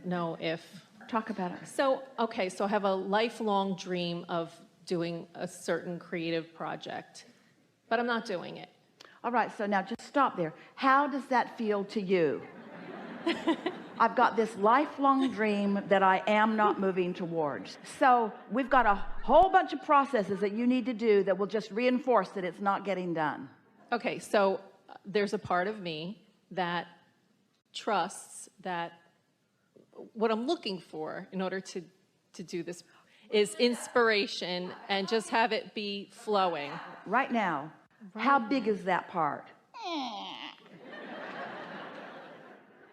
know if... Talk about it. So I have a lifelong dream of doing a certain creative project, but I'm not doing it. All right, so now just stop there. How does that feel to you? I've got this lifelong dream that I am not moving towards. So we've got a whole bunch of processes that you need to do that will just reinforce that it's not getting done. Okay, so there's a part of me that trusts that what I'm looking for in order to do this is inspiration and just have it be flowing. Right now, how big is that part?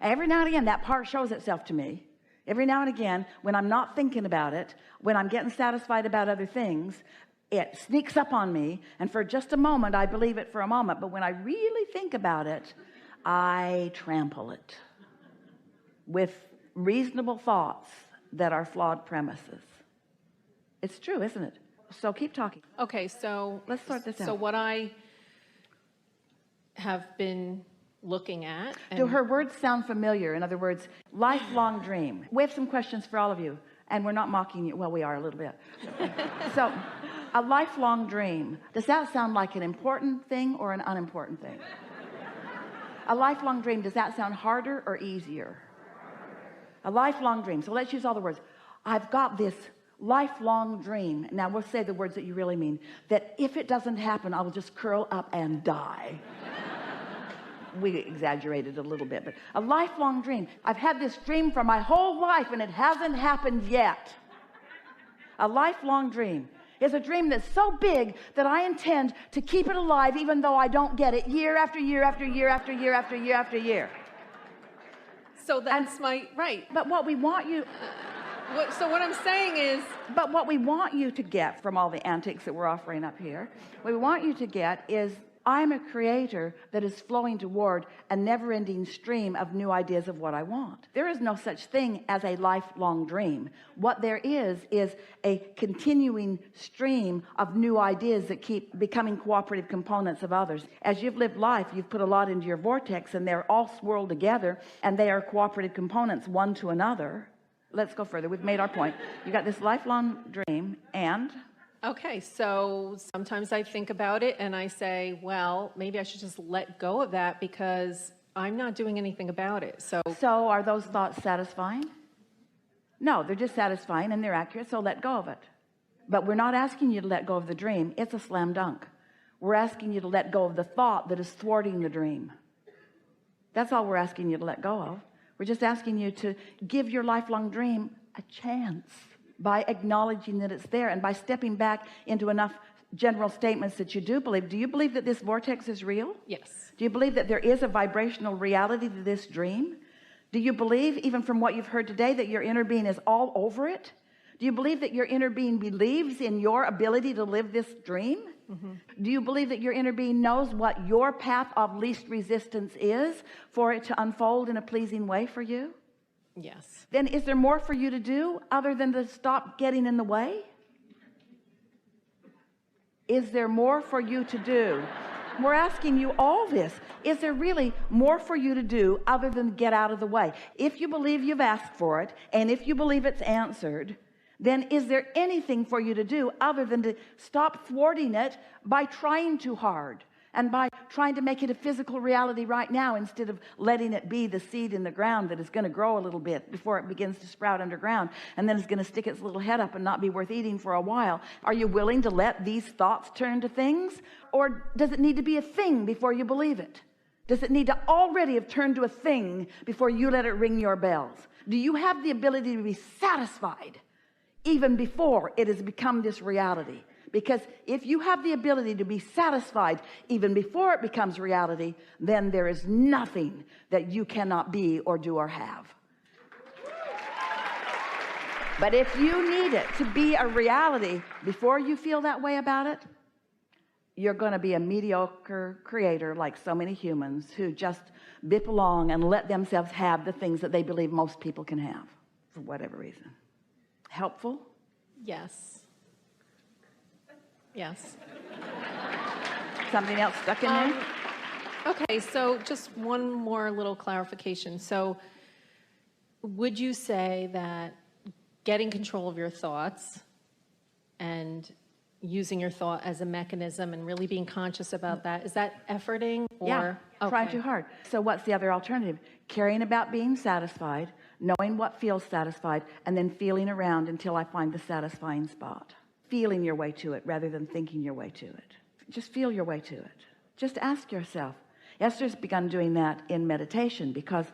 Every now and again, that part shows itself to me. Every now and again, when I'm not thinking about it, when I'm getting satisfied about other things, it sneaks up on me. And for just a moment, I believe it for a moment. But when I really think about it, I trample it with reasonable thoughts that are flawed premises. It's true, isn't it? So keep talking. Okay, so let's sort this out. So what I have been looking at... Do her words sound familiar? In other words, lifelong dream. We have some questions for all of you, and we're not mocking you. Well, we are a little bit. So, a lifelong dream. Does that sound like an important thing or an unimportant thing? A lifelong dream, does that sound harder or easier? A lifelong dream. So let's use all the words. I've got this lifelong dream. Now we'll say the words that you really mean. That if it doesn't happen, I will just curl up and die. We exaggerated a little bit, but a lifelong dream. I've had this dream for my whole life and it hasn't happened yet. A lifelong dream is a dream that's so big that I intend to keep it alive even though I don't get it year after year after year after year after year after year. So that's right. But what we want you... So what I'm saying is... But what we want you to get from all the antics that we're offering up here, what we want you to get is, I'm a creator that is flowing toward a never-ending stream of new ideas of what I want. There is no such thing as a lifelong dream. What there is a continuing stream of new ideas that keep becoming cooperative components of others. As you've lived life, you've put a lot into your vortex, and they're all swirled together, and they are cooperative components one to another. Let's go further. We've made our point. You got this lifelong dream, and... Okay, so sometimes I think about it and I say, well, maybe I should just let go of that because I'm not doing anything about it. So are those thoughts satisfying? No, they're just satisfying and they're accurate, so let go of it. But we're not asking you to let go of the dream. It's a slam dunk. We're asking you to let go of the thought that is thwarting the dream. That's all we're asking you to let go of. We're just asking you to give your lifelong dream a chance by acknowledging that it's there and by stepping back into enough general statements that you do believe. Do you believe that this vortex is real? Yes. Do you believe that there is a vibrational reality to this dream? Do you believe, even from what you've heard today, that your inner being is all over it? Do you believe that your inner being believes in your ability to live this dream? Mm-hmm. Do you believe that your inner being knows what your path of least resistance is for it to unfold in a pleasing way for you? Yes. Then is there more for you to do other than to stop getting in the way? Is there more for you to do? We're asking you all this. Is there really more for you to do other than get out of the way? If you believe you've asked for it, and if you believe it's answered, then is there anything for you to do other than to stop thwarting it by trying too hard and by trying to make it a physical reality right now instead of letting it be the seed in the ground that is going to grow a little bit before it begins to sprout underground, and then it's going to stick its little head up and not be worth eating for a while? Are you willing to let these thoughts turn to things, or does it need to be a thing before you believe it? Does it need to already have turned to a thing before you let it ring your bells? Do you have the ability to be satisfied even before it has become this reality? Because if you have the ability to be satisfied even before it becomes reality, then there is nothing that you cannot be or do or have. But if you need it to be a reality before you feel that way about it, you're going to be a mediocre creator like so many humans who just bip along and let themselves have the things that they believe most people can have for whatever reason. Helpful? Yes. Yes. Something else stuck in there? Okay, so just one more little clarification. So would you say that getting control of your thoughts and using your thought as a mechanism and really being conscious about that, is that efforting or? Yeah, trying too hard. So what's the other alternative? Caring about being satisfied, knowing what feels satisfied, and then feeling around until I find the satisfying spot. Feeling your way to it rather than thinking your way to it. Just feel your way to it. Just ask yourself. Esther's begun doing that in meditation, because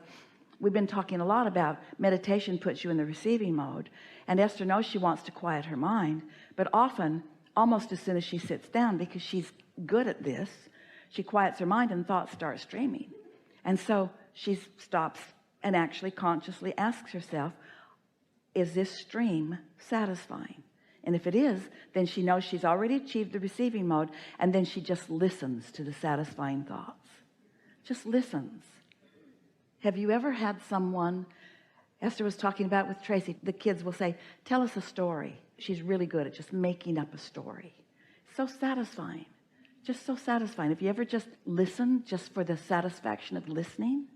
we've been talking a lot about meditation puts you in the receiving mode, and Esther knows she wants to quiet her mind, but often almost as soon as she sits down, because she's good at this, she quiets her mind and thoughts start streaming. And so she stops and actually consciously asks herself, is this stream satisfying? And if it is, then she knows she's already achieved the receiving mode, and then she just listens to the satisfying thoughts. Just listens. Have you ever had someone, Esther was talking about with Tracy, the kids will say, tell us a story. She's really good at just making up a story. So satisfying. Just so satisfying. If you ever just listen just for the satisfaction of listening,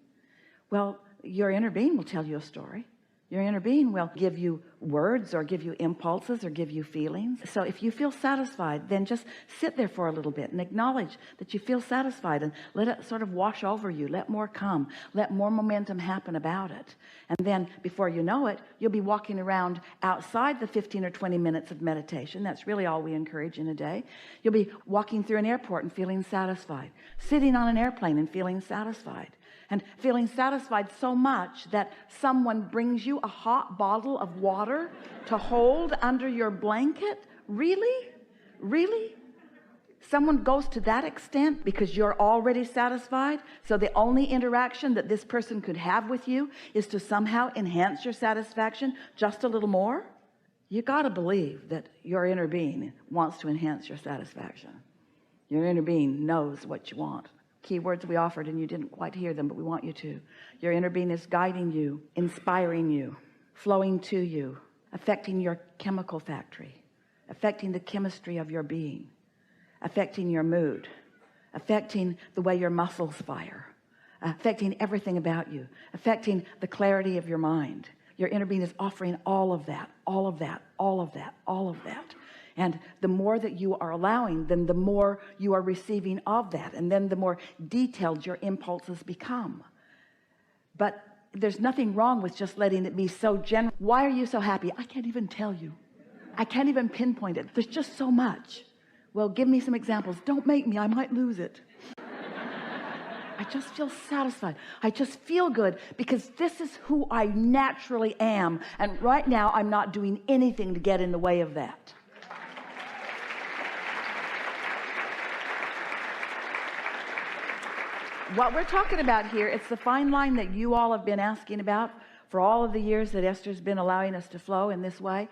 well, your inner being will tell you a story. Your inner being will give you words or give you impulses or give you feelings. So if you feel satisfied, then just sit there for a little bit and acknowledge that you feel satisfied, and let it sort of wash over you. Let more come. Let more momentum happen about it. And then before you know it, you'll be walking around outside the 15 or 20 minutes of meditation. That's really all we encourage in a day. You'll be walking through an airport and feeling satisfied. Sitting on an airplane and feeling satisfied. And feeling satisfied so much that someone brings you a hot bottle of water to hold under your blanket. Really? Really? Someone goes to that extent because you're already satisfied. So the only interaction that this person could have with you is to somehow enhance your satisfaction just a little more. You got to believe that your inner being wants to enhance your satisfaction. Your inner being knows what you want. Keywords we offered and you didn't quite hear them, but we want you to. Your inner being is guiding you, inspiring you, flowing to you, affecting your chemical factory, affecting the chemistry of your being, affecting your mood, affecting the way your muscles fire, affecting everything about you, affecting the clarity of your mind. Your inner being is offering all of that, all of that, all of that, all of that. And the more that you are allowing, then the more you are receiving of that. And then the more detailed your impulses become. But there's nothing wrong with just letting it be so general. Why are you so happy? I can't even tell you. I can't even pinpoint it. There's just so much. Well, give me some examples. Don't make me. I might lose it. I just feel satisfied. I just feel good because this is who I naturally am. And right now, I'm not doing anything to get in the way of that. What we're talking about here, it's the fine line that you all have been asking about for all of the years that Esther's been allowing us to flow in this way.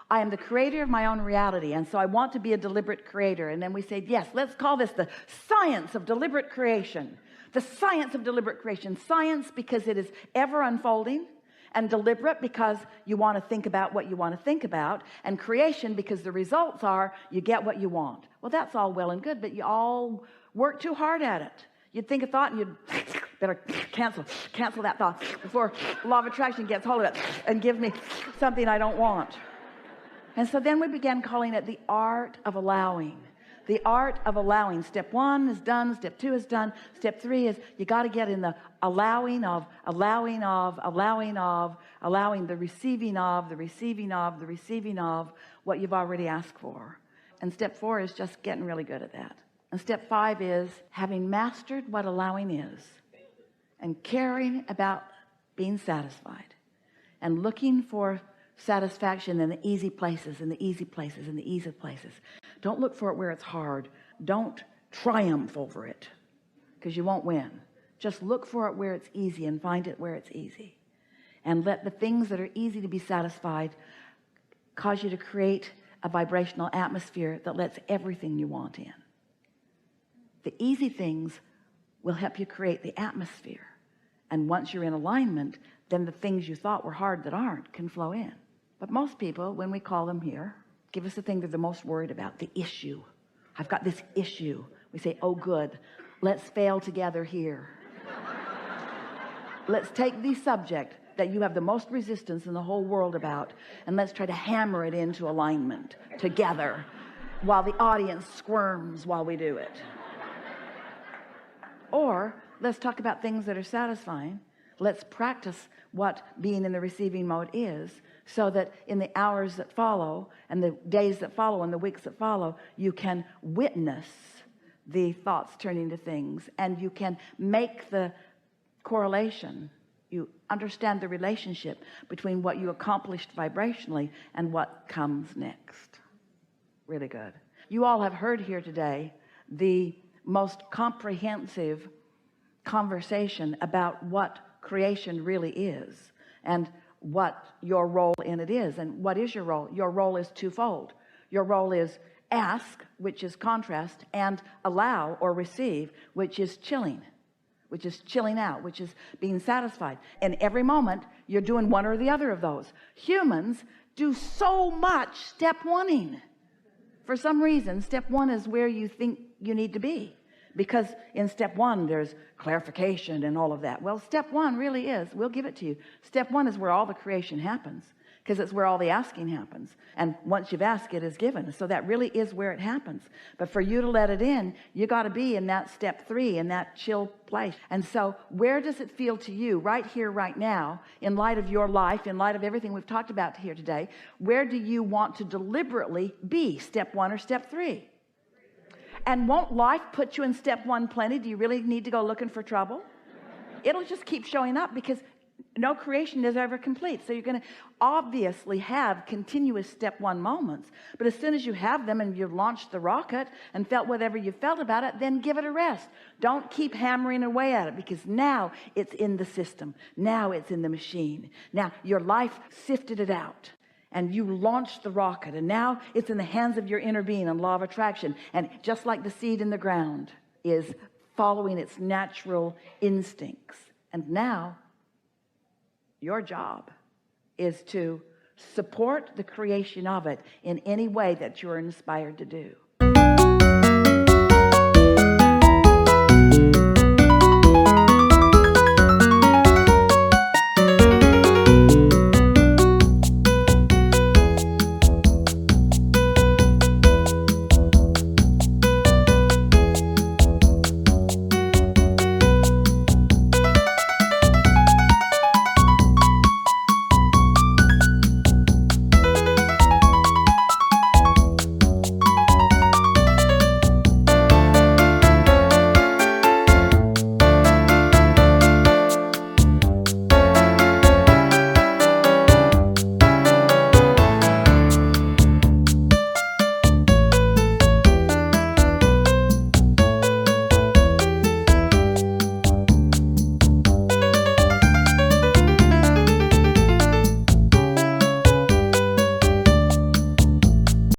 I am the creator of my own reality, and so I want to be a deliberate creator. And then we say, yes, let's call this the science of deliberate creation. The science of deliberate creation. Science because it is ever unfolding, and deliberate because you want to think about what you want to think about, and creation because the results are you get what you want. Well, that's all well and good, but you all work too hard at it. You'd think a thought and you'd better cancel that thought before law of attraction gets hold of it and give me something I don't want. And so then we began calling it the art of allowing. The art of allowing. Step 1 is done. Step 2 is done. Step 3 is you got to get in the allowing, the receiving of what you've already asked for. And step 4 is just getting really good at that. And step 5 is having mastered what allowing is and caring about being satisfied and looking for satisfaction in the easy places, in the easy places, in the easy places. Don't look for it where it's hard. Don't triumph over it because you won't win. Just look for it where it's easy and find it where it's easy. And let the things that are easy to be satisfied cause you to create a vibrational atmosphere that lets everything you want in. The easy things will help you create the atmosphere. And once you're in alignment, then the things you thought were hard that aren't can flow in. But most people, when we call them here, give us the thing they're the most worried about, the issue. I've got this issue. We say, oh, good. Let's fail together here. Let's take the subject that you have the most resistance in the whole world about, and let's try to hammer it into alignment together while the audience squirms while we do it. Or let's talk about things that are satisfying. Let's practice what being in the receiving mode is, so that in the hours that follow and the days that follow and the weeks that follow, you can witness the thoughts turning to things, and you can make the correlation. You understand the relationship between what you accomplished vibrationally and what comes next. Really good. You all have heard here today the most comprehensive conversation about what creation really is and what your role in it is. And what is your role? Your role is twofold. Your role is ask, which is contrast, and allow or receive, which is chilling out, which is being satisfied. And every moment you're doing one or the other of those. Humans do so much step oneing. For some reason, step one is where you think you need to be, because in step one there's clarification and all of that. Well, step one really is, we'll give it to you, step one is where all the creation happens, because it's where all the asking happens. And once you've asked, it is given. So that really is where it happens. But for you to let it in, you got to be in that step three, in that chill place. And so where does it feel to you right here, right now, in light of your life, in light of everything we've talked about here today? Where do you want to deliberately be, step one or step three? And won't life put you in step one plenty? Do you really need to go looking for trouble? It'll just keep showing up, because no creation is ever complete. So you're going to obviously have continuous step one moments. But as soon as you have them and you've launched the rocket and felt whatever you felt about it, then give it a rest. Don't keep hammering away at it, because now it's in the system. Now it's in the machine. Now your life sifted it out, and you launched the rocket, and now it's in the hands of your inner being and law of attraction. And just like the seed in the ground is following its natural instincts. And now your job is to support the creation of it in any way that you're inspired to do.